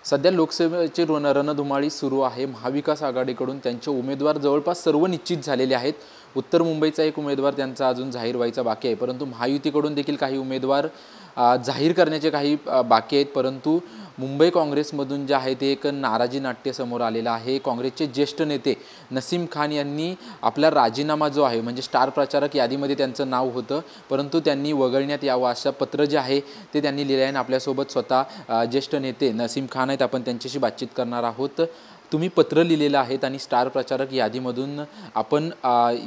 सध्या लोकसभेची रणधुमाळी सुरू आहे। महाविकास आघाडीकडून त्यांचे उमेदवार जवळपास सर्व निश्चित झालेले आहेत। उत्तर मुंबईचा एक उमेदवार त्यांचा अजून जाहीर व्हायचा बाकी आहे, परंतु महायुतीकडून देखील काही उमेदवार जाहीर करण्याचे काही बाकी आहेत। परंतु मुंबई काँग्रेसमधून जे आहे ते एक नाराजी नाट्य समोर आलेलं आहे। काँग्रेसचे ज्येष्ठ नेते नसीम खान यांनी आपला राजीनामा जो आहे म्हणजे स्टार प्रचारक यादीमध्ये त्यांचं नाव होतं, परंतु त्यांनी वगळण्यात यावं असं पत्र जे आहे ते त्यांनी लिहिलं आहे। आपल्यासोबत स्वतः ज्येष्ठ नेते नसीम खान आहेत, आपण त्यांच्याशी बातचीत करणार आहोत। तुम्ही पत्र लिहिलेलं आहे आणि स्टार प्रचारक यादीमधून आपण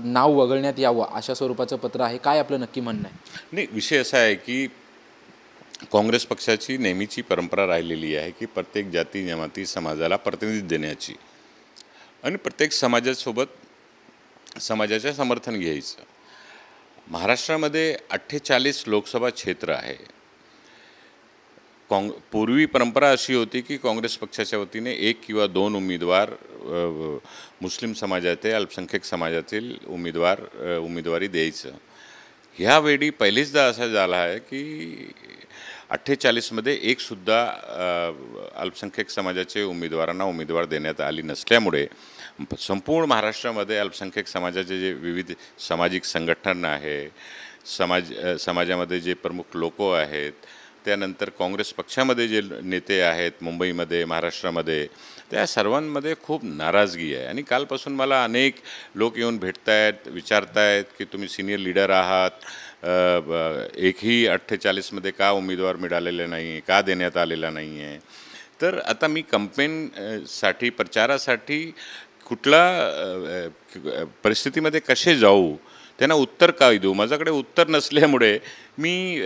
नाव वगळण्यात यावं अशा स्वरूपाचं पत्र आहे, काय आपलं नक्की म्हणणं आहे? नाही, विषय असा आहे की काँग्रेस पक्षाची नेहमीची परंपरा राहिलेली आहे की प्रत्येक जाती जमाती समाजाला प्रतिनिधी देण्याची आणि प्रत्येक समाजासोबत समाजाचे समर्थन घ्यायचं। महाराष्ट्रामध्ये 48 लोकसभा क्षेत्र आहे। पूर्वी परंपरा अशी होती की काँग्रेस पक्षाच्या वतीने एक किंवा दोन उमेदवार मुस्लिम समाजातील अल्पसंख्याक समाजातील उमेदवारी द्यायचं। ह्यावेळी पहिल्यांदा असं झालं आहे की 48 मध्ये एकसुद्धा अल्पसंख्याक समाजाचे उमेदवारांना उमेदवार देण्यात आली नसल्यामुळे संपूर्ण महाराष्ट्रामध्ये अल्पसंख्याक समाजाचे जे विविध सामाजिक संघटना आहे, समाजामध्ये जे प्रमुख लोक आहेत, त्यानंतर काँग्रेस पक्षामध्ये जे नेते आहेत मुंबईमध्ये महाराष्ट्रामध्ये, त्या सर्वांमध्ये खूप नाराजगी आहे। आणि कालपासून मला अनेक लोक येऊन भेटतायत, विचारतायत की तुम्ही सिनियर लीडर आहात, एकही 48 मध्ये का उमेदवार मिळालेले नाही, का देण्यात आलेला नाही आहे। तर आता मी कॅम्पेनसाठी प्रचारासाठी कुठला परिस्थितीमध्ये कसे जाऊ, त्यांना उत्तर काय देऊ, माझ्याकडे उत्तर नसल्यामुळे मी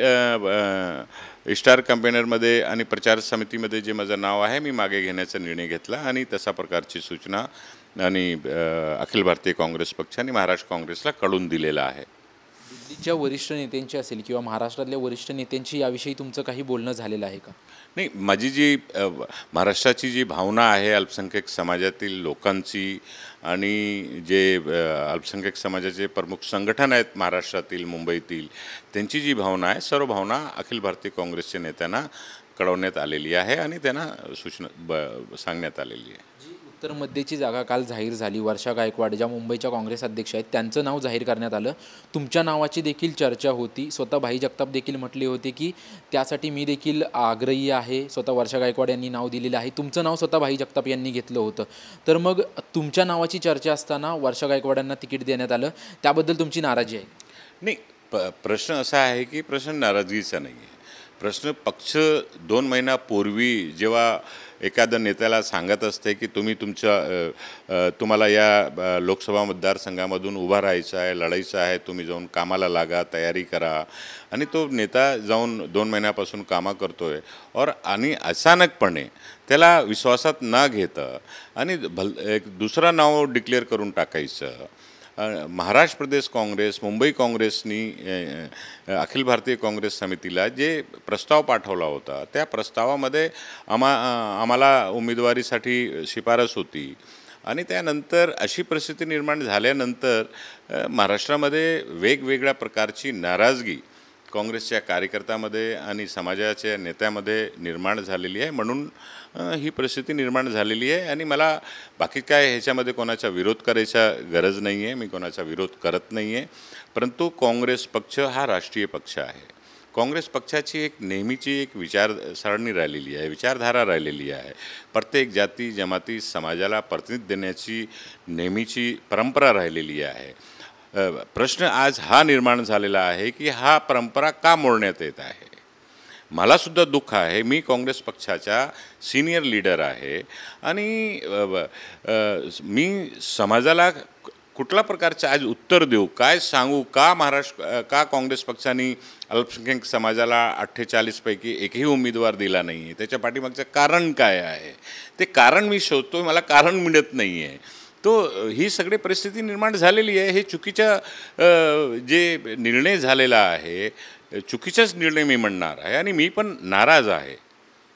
स्टार कॅम्पेनरमध्ये आणि प्रचार समितीमध्ये जे माझं नाव आहे मी मागे घेण्याचा निर्णय घेतला आणि तशा प्रकारची सूचना आणि अखिल भारतीय काँग्रेस पक्ष आणि महाराष्ट्र काँग्रेसला कळून दिलेला आहे। दिल्लीच्या वरिष्ठ नेत्यांची असेल किंवा महाराष्ट्रातल्या वरिष्ठ नेत्यांची याविषयी तुमचं काही बोलणं झालेलं आहे का? नाही, माझी जी महाराष्ट्राची जी भावना आहे अल्पसंख्याक समाजातील लोकांची आणि जे अल्पसंख्याक समाजाचे प्रमुख संघटन आहेत महाराष्ट्रातील मुंबईतील, त्यांची जी भावना आहे सर्व भावना अखिल भारतीय काँग्रेसच्या नेत्यांना कळवण्यात आलेली आहे आणि त्यांना सूचना सांगण्यात आलेली आहे। उत्तर मध्यची जागा काल जाहीर झाली। वर्षा गायकवाड ज्या मुंबईच्या काँग्रेस अध्यक्ष आहेत त्यांचं नाव जाहीर करण्यात आलं। तुमच्या नावाची देखील चर्चा होती। स्वतः भाई जगताप देखील म्हटले होते की त्यासाठी मी देखील आग्रही आहे। स्वतः वर्षा गायकवाड यांनी नाव दिलेलं आहे, तुमचं नाव स्वतः भाई जगताप यांनी घेतलं होतं। तर मग तुमच्या नावाची चर्चा असताना वर्षा गायकवाडांना तिकीट देण्यात आलं, त्याबद्दल तुमची नाराजी आहे? नाही, प्रश्न असा आहे की प्रश्न नाराजीचा नाही आहे। प्रश्न पक्ष 2 महिन्यापूर्वी जेव्हा एखाद्या नेत्याला सांगत असते की तुम्हाला या लोकसभा मतदारसंघामधून उभा राहायचं आहे, लढायचं आहे, तुम्ही जाऊन कामाला लागा, तयारी करा, आणि तो नेता जाऊन 2 महिन्यापासून कामं करतोय आणि अचानकपणे त्याला विश्वासात न घेता आणि एक दुसरा नाव डिक्लेअर करून टाकायचं। महाराष्ट्र प्रदेश काँग्रेस, मुंबई काँग्रेसनी अखिल भारतीय काँग्रेस समितीला जे प्रस्ताव पाठवला होता त्या प्रस्तावामध्ये आम्हाला उमेदवारीसाठी शिफारस होती आणि त्यानंतर अशी परिस्थिती निर्माण झाल्यानंतर महाराष्ट्रामध्ये वेगवेगळ्या प्रकारची नाराजगी काँग्रेसच्या कार्यकर्त्यामध्ये आणि समाजाच्या नेत्यामध्ये निर्माण झालेली आहे। म्हणून ही परिस्थिती निर्माण झालेली आहे आणि मला बाकी काय ह्याच्यामध्ये कोणाचा विरोध करायचा गरज नाही आहे, मी कोणाचा विरोध करत नाही आहे। परंतु काँग्रेस पक्ष हा राष्ट्रीय पक्ष आहे। काँग्रेस पक्षाची एक नेहमीची एक विचारसरणी राहिलेली आहे, विचारधारा राहिलेली आहे। प्रत्येक जाती जमाती समाजाला प्रतिनिधी देण्याची नेहमीची परंपरा राहिलेली आहे। प्रश्न आज हा निर्माण झालेला आहे की हा परंपरा का मोडण्यात येत आहे। मला सुद्धा दुःख आहे, मी काँग्रेस पक्षाचा सिनियर लीडर आहे आणि मी समाजाला कुठल्या प्रकारचं आज उत्तर देऊ, काय सांगू, का काँग्रेस पक्षाने अल्पसंख्याक समाजाला 48 पैकी एकही उमेदवार दिला नाही आहे, त्याच्या पाठीमागचं कारण काय आहे ते कारण मी शोधतो, मला कारण मिळत नाही आहे। तो ही सगळी परिस्थिती निर्माण झालेली आहे। हे चुकीचा जे निर्णय झालेला आहे, चुकीचाच निर्णय मी म्हणणार आहे आणि मी पण नाराज आहे।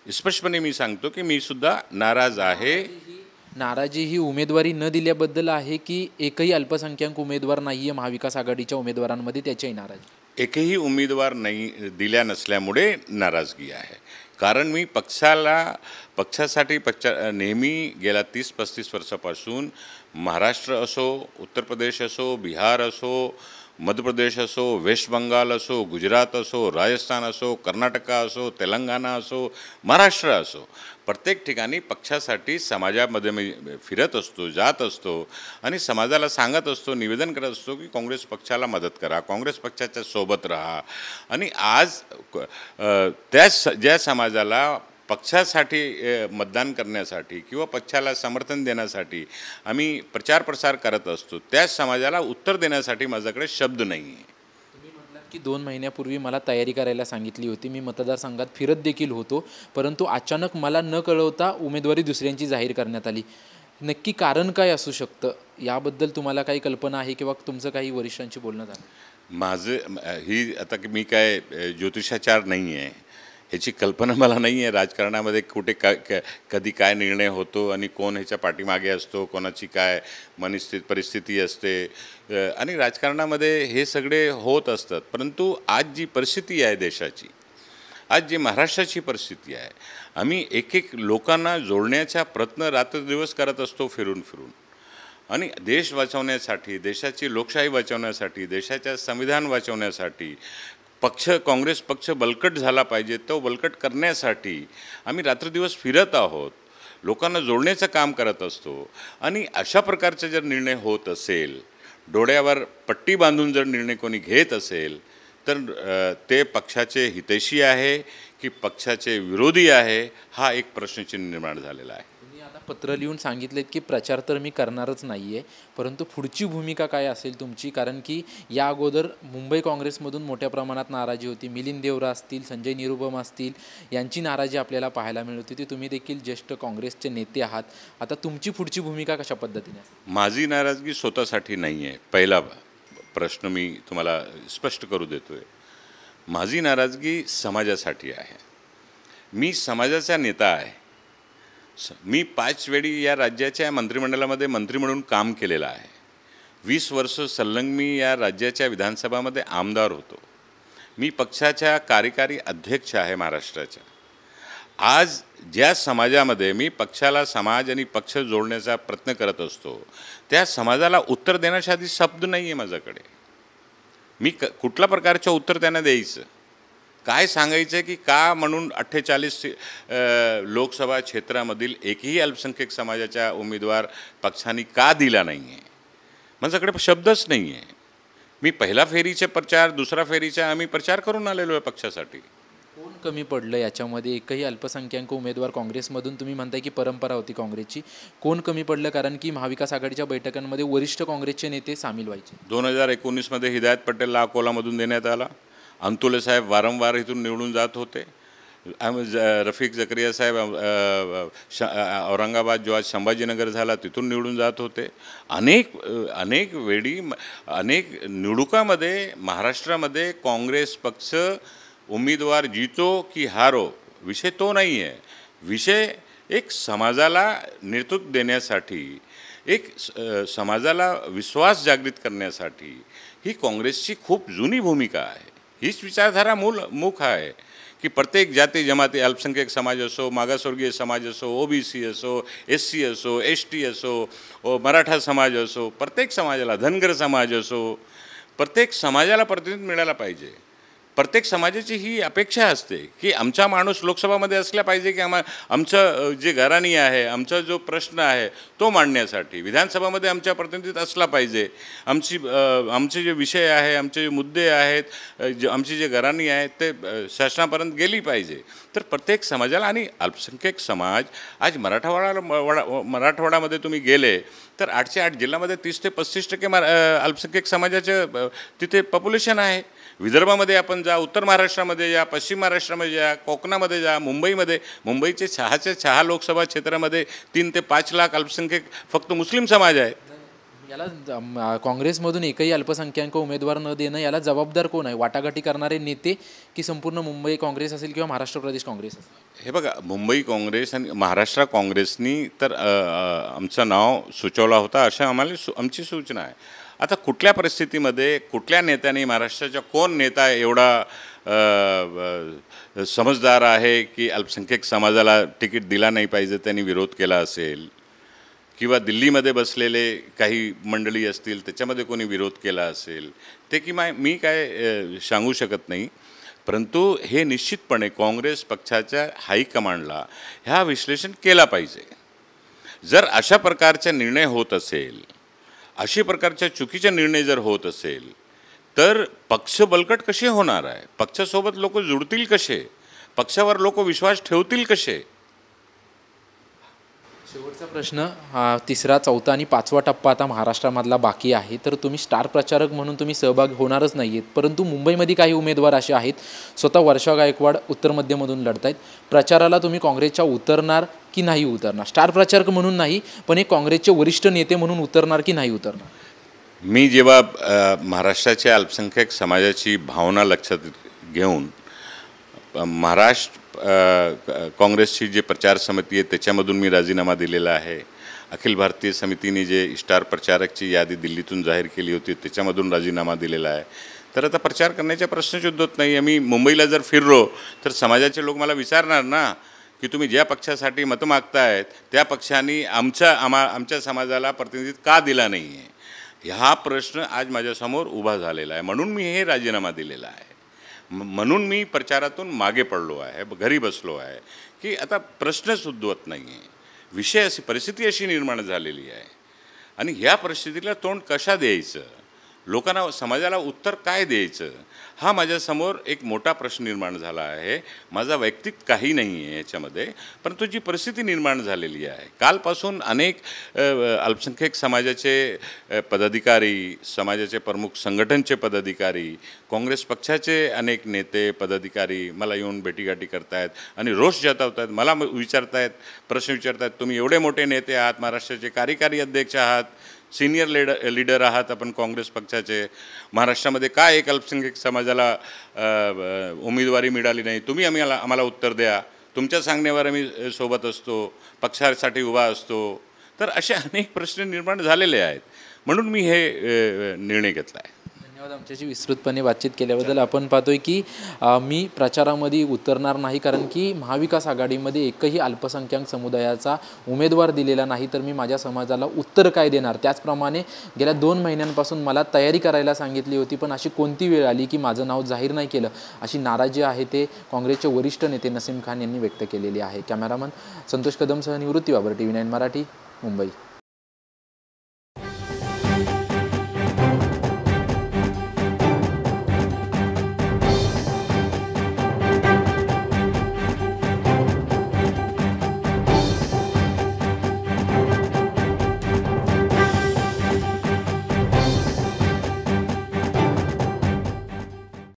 स्पष्टपणे मी सांगतो की मी सुद्धा नाराज आहे। नाराजी ही उमेदवारी न दिल्याबद्दल आहे की एकही अल्पसंख्याक उमेदवार नाही आहे महाविकास आघाडीच्या उमेदवारांमध्ये, त्याच्याही नाराजी? एकही उमेदवार नाही दिल्या नसल्यामुळे नाराजगी आहे। कारण मी पक्षासाठी नेहमी गेल्या 30-35 वर्षापासून महाराष्ट्र असो, उत्तर प्रदेश असो, बिहार असो, मध्य प्रदेश असो, वेस्ट बंगाल असो, गुजरात असो, राजस्थान असो, कर्नाटक असो, तेलंगणा असो, महाराष्ट्र असो, प्रत्येक ठिकाणी पक्षासाठी समाजामध्ये मी फिरत असतो, जात असतो आणि समाजाला सांगत असतो, निवेदन करत असतो की काँग्रेस पक्षाला मदत करा, काँग्रेस पक्षाच्या सोबत राहा. आणि आज ज्या समाजाला पक्षासाठी मतदान करण्यासाठी किंवा पक्षाला समर्थन देण्यासाठी आम्ही प्रचार प्रसार करत असतो, त्याच समाजाला उत्तर देण्यासाठी माझ्याकडे शब्द नाही आहे. तुम्ही म्हटलात की 2 महिन्यापूर्वी मला तयारी करायला सांगितली होती, मी मतदारसंघात फिरत देखील होतो, परंतु अचानक मला न कळवता उमेदवारी दुसऱ्यांची जाहीर करण्यात आली. नक्की कारण काय असू शकतं, याबद्दल तुम्हाला काही कल्पना आहे किंवा तुमचं काही वरिष्ठांशी बोलणं झालं? ही आता मी काय ज्योतिषाचार नाही आहे, ह्याची कल्पना मला नाही आहे. राजकारणामध्ये कुठे कधी काय निर्णय होतो आणि कोण ह्याच्या पाठीमागे असतो, कोणाची काय परिस्थिती असते, आणि राजकारणामध्ये हे सगळे होत असतात. परंतु आज जी परिस्थिती आहे देशाची, आज जी महाराष्ट्राची परिस्थिती आहे, आम्ही एक लोकांना जोडण्याचा प्रयत्न रात्रदिवस करत असतो फिरून आणि देश वाचवण्यासाठी, देशाची लोकशाही वाचवण्यासाठी, देशाचं संविधान वाचवण्यासाठी काँग्रेस पक्ष बळकट झाला पाहिजे, तो बळकट करण्यासाठी आम्ही रात्रदिवस फिरत आहोत, लोकांना जोडण्याचं काम करत असतो. आणि अशा प्रकारचा जर निर्णय होत असेल, डोळ्यावर पट्टी बांधून जर निर्णय कोणी घेत असेल, तर ते पक्षाचे हितैषी आहे की पक्षाचे विरोधी आहे, हा एक प्रश्नचिन्ह निर्माण झालेला आहे. तुम्ही आता पत्र लिहून सांगितलेत की प्रचार तर मी करणारच नाही आहे, परंतु पुढची भूमिका काय असेल तुमची? कारण की या अगोदर मुंबई काँग्रेसमधून मोठ्या प्रमाणात नाराजी होती. मिलिंद देवरा असतील, संजय निरुपम असतील, यांची नाराजी आपल्याला पाहायला मिळत होती. तुम्ही देखील ज्येष्ठ काँग्रेसचे नेते आहात. आता तुमची पुढची भूमिका कशा पद्धतीने असेल? माझी नाराजगी स्वतःसाठी नाही आहे. पहिला प्रश्न मी तुम्हाला स्पष्ट करू देतो आहे. माझी नाराजगी समाजासाठी आहे. मी समाजाचा नेता आहे. मी 5 वेळी या राज्याच्या मंत्रिमंडळामध्ये मंत्री म्हणून काम केलेलं आहे. 20 वर्ष सलग मी या राज्याच्या विधानसभामध्ये आमदार होतो. मी पक्षाच्या कार्यकारी अध्यक्ष आहे महाराष्ट्राच्या. आज ज्या समाजामध्ये मी पक्षाला समाज आणि पक्ष जोडण्याचा प्रयत्न करत असतो, त्या समाजाला उत्तर देण्यासाठी शब्द नाही आहे माझ्याकडे. मी कुठल्या प्रकारचं उत्तर त्यांना द्यायचं, काय सांगायचं की का म्हणून 48 लोकसभा क्षेत्रामधील एकही अल्पसंख्याक समाजाच्या उमेदवार पक्षाने का दिला नाही आहे, माझ्याकडे शब्दच नाही आहे. मी पहिला फेरीचे प्रचार, दुसरा फेरीचा आम्ही प्रचार करून आलेलो आहे पक्षासाठी. कोण कमी पडलं याच्यामध्ये? एकही अल्पसंख्याक उमेदवार काँग्रेसमधून, तुम्ही म्हणताय की परंपरा होती काँग्रेसची, कोण कमी पडलं? कारण की महाविकास आघाडीच्या बैठकांमध्ये वरिष्ठ काँग्रेसचे नेते सामील व्हायचे. 2019मध्ये हिदायत पटेलला अकोलामधून देण्यात आला. अंतुले साहेब वारंवार इथून निवडून जात होते. रफिक जकरिया साहेब औरंगाबाद जो आज संभाजीनगर झाला तिथून निवडून जात होते. अनेक वेळी अनेक निवडणुकामध्ये महाराष्ट्रामध्ये काँग्रेस पक्ष उमेदवार जीतो की हारो विषय तो नाही आहे. विषय एक समाजाला नेतृत्व देण्यासाठी, एक समाजाला विश्वास जागृत करण्यासाठी ही काँग्रेसची खूप जुनी भूमिका आहे. हीच विचारधारा मुख आहे की प्रत्येक जाती जमाती, अल्पसंख्याक समाज असो, मागासवर्गीय समाज असो, OBC असो, SC असो, ST असो, मराठा समाज असो, प्रत्येक समाजाला, धनगर समाज असो, प्रत्येक समाजाला प्रतिनिधित्व मिळायला पाहिजे. प्रत्येक समाजाची ही अपेक्षा असते की आमचा माणूस लोकसभामध्ये असला पाहिजे, की आमचं जे घराणी आहे, आमचा जो प्रश्न आहे तो मांडण्यासाठी विधानसभामध्ये आमच्या प्रतिनिधित्व असला पाहिजे. आमचे जे विषय आहे, आमचे जे मुद्दे आहेत, आमची जे घराणी आहेत ते शासनापर्यंत गेली पाहिजे. तर प्रत्येक समाजाला, आणि अल्पसंख्याक समाज आज मराठवाड्यामध्ये तुम्ही गेले तर 8च्या 8 जिल्ह्यामध्ये 30 ते 35% अल्पसंख्याक समाजाचं तिथे पॉप्युलेशन आहे. विदर्भामध्ये आपण जा, उत्तर महाराष्ट्रामध्ये जा, पश्चिम महाराष्ट्रामध्ये जा, कोकणामध्ये जा, मुंबईचे 6 लोकसभा क्षेत्रामध्ये 3 ते 5 लाख अल्पसंख्याक फक्त मुस्लिम समाज आहे. याला काँग्रेसमधून एकही अल्पसंख्याक उमेदवार न देणं, याला जबाबदार कोण आहे? वाटाघाटी करणारे नेते की संपूर्ण मुंबई काँग्रेस असेल किंवा महाराष्ट्र प्रदेश काँग्रेस असेल? हे बघा, मुंबई काँग्रेस आणि महाराष्ट्र काँग्रेसनी तर आमचं नाव सुचवला होता, अशा आमची सूचना आहे. आता कुठल्या परिस्थितीमध्ये कुठल्या नेत्याने, महाराष्ट्राचा कोण नेता एवढा समजदार आहे की अल्पसंख्याक समाजाला तिकीट दिला नाही पाहिजे त्यांनी विरोध केला असेल, किंवा दिल्लीमध्ये बसलेले काही मंडळी असतील त्याच्यामध्ये कोणी विरोध केला असेल, ते की मी काय सांगू शकत नाही. परंतु हे निश्चितपणे काँग्रेस पक्षाच्या हायकमांडला ह्या विश्लेषण केला पाहिजे. जर अशा प्रकारचे निर्णय होत असेल, अशा प्रकारच्या चुकीचे निर्णय जर होत असेल, तर पक्ष बळकट कसे होणार आहे? पक्षासोबत लोक जुळतील कसे? पक्षावर लोक विश्वास ठेवतील कसे? शेवटचा प्रश्न, हा तिसरा, चौथा आणि पाचवा टप्पा आता महाराष्ट्रामधला बाकी आहे. तर तुम्ही स्टार प्रचारक म्हणून तुम्ही सहभाग होणारच नाही आहेत, परंतु मुंबईमध्ये काही उमेदवार असे आहेत, स्वतः वर्षा गायकवाड उत्तर मध्यमधून लढत आहेत. प्रचाराला तुम्ही काँग्रेसच्या उतरणार की नाही उतरणार? स्टार प्रचारक म्हणून नाही, पण एक काँग्रेसचे वरिष्ठ नेते म्हणून उतरणार की नाही उतरणार? मी जेव्हा महाराष्ट्राच्या अल्पसंख्याक समाजाची भावना लक्षात घेऊन महाराष्ट्र काँग्रेसची जे प्रचार समिती आहे त्याच्यामधून मी राजीनामा दिलेला आहे. अखिल भारतीय समितीने जे स्टार प्रचारकची यादी दिल्लीतून जाहीर केली होती त्याच्यामधून राजीनामा दिलेला आहे. तर आता प्रचार करण्याचा प्रश्नच उद्भवत नाही आहे. मी मुंबईला जर फिरलो तर समाजाचे लोक मला विचारणार ना की तुम्ही ज्या पक्षासाठी मतं मागतायत त्या पक्षाने आमच्या समाजाला प्रतिनिधित्व का दिला नाही आहे, हा प्रश्न आज माझ्यासमोर उभा झालेला आहे. म्हणून मी हे राजीनामा दिलेला आहे. म्हणून मी प्रचारातून मागे पडलो आहे, घरी बसलो आहे की आता प्रश्नच उद्भवत नाही आहे. विषय अशी, परिस्थिती अशी निर्माण झालेली आहे आणि ह्या परिस्थितीला तोंड कशा द्यायचं, लोकांना, समाजाला उत्तर काय द्यायचं, हा माझ्यासमोर एक मोठा प्रश्न निर्माण झाला आहे. माझा वैयक्तिक काही नाही आहे याच्यामध्ये, परंतु जी परिस्थिती निर्माण झालेली आहे, कालपासून अनेक अल्पसंख्याक समाजाचे पदाधिकारी, समाजाचे प्रमुख संघटनचे पदाधिकारी, काँग्रेस पक्षाचे अनेक नेते पदाधिकारी मला येऊन भेटीगाठी करतायत आणि रोष जतावत आहेत. मला प्रश्न विचारतात, तुम्ही एवढे मोठे नेते आहात, महाराष्ट्राचे कार्यकारी अध्यक्ष आहात, सिनियर लीडर आहात आपण काँग्रेस पक्षाचे, महाराष्ट्रामध्ये काय एक अल्पसंख्याक समाजाला उमेदवारी मिळाली नाही, तुम्ही आम्हाला उत्तर द्या, तुमच्या सांगण्यावर आम्ही सोबत असतो, पक्षासाठी उभा असतो. तर असे अनेक प्रश्न निर्माण झालेले आहेत. म्हणून मी हे निर्णय घेतला आहे. धन्यवाद आमच्याशी विस्तृतपणे बातचीत केल्याबद्दल. आपण पाहतोय की मी प्रचारामध्ये उतरणार नाही, कारण की महाविकास आघाडीमध्ये एकही अल्पसंख्याक समुदायाचा उमेदवार दिलेला नाही, तर मी माझ्या समाजाला उत्तर काय देणार? त्याचप्रमाणे गेल्या 2 महिन्यांपासून मला तयारी करायला सांगितली होती, पण अशी कोणती वेळ आली की माझं नाव जाहीर नाही केलं, अशी नाराजी आहे ते काँग्रेसचे वरिष्ठ नेते नसीम खान यांनी व्यक्त केलेली आहे. कॅमेरामन संतोष कदमसह निवृत्ती बाबर, TV9 मराठी, मुंबई.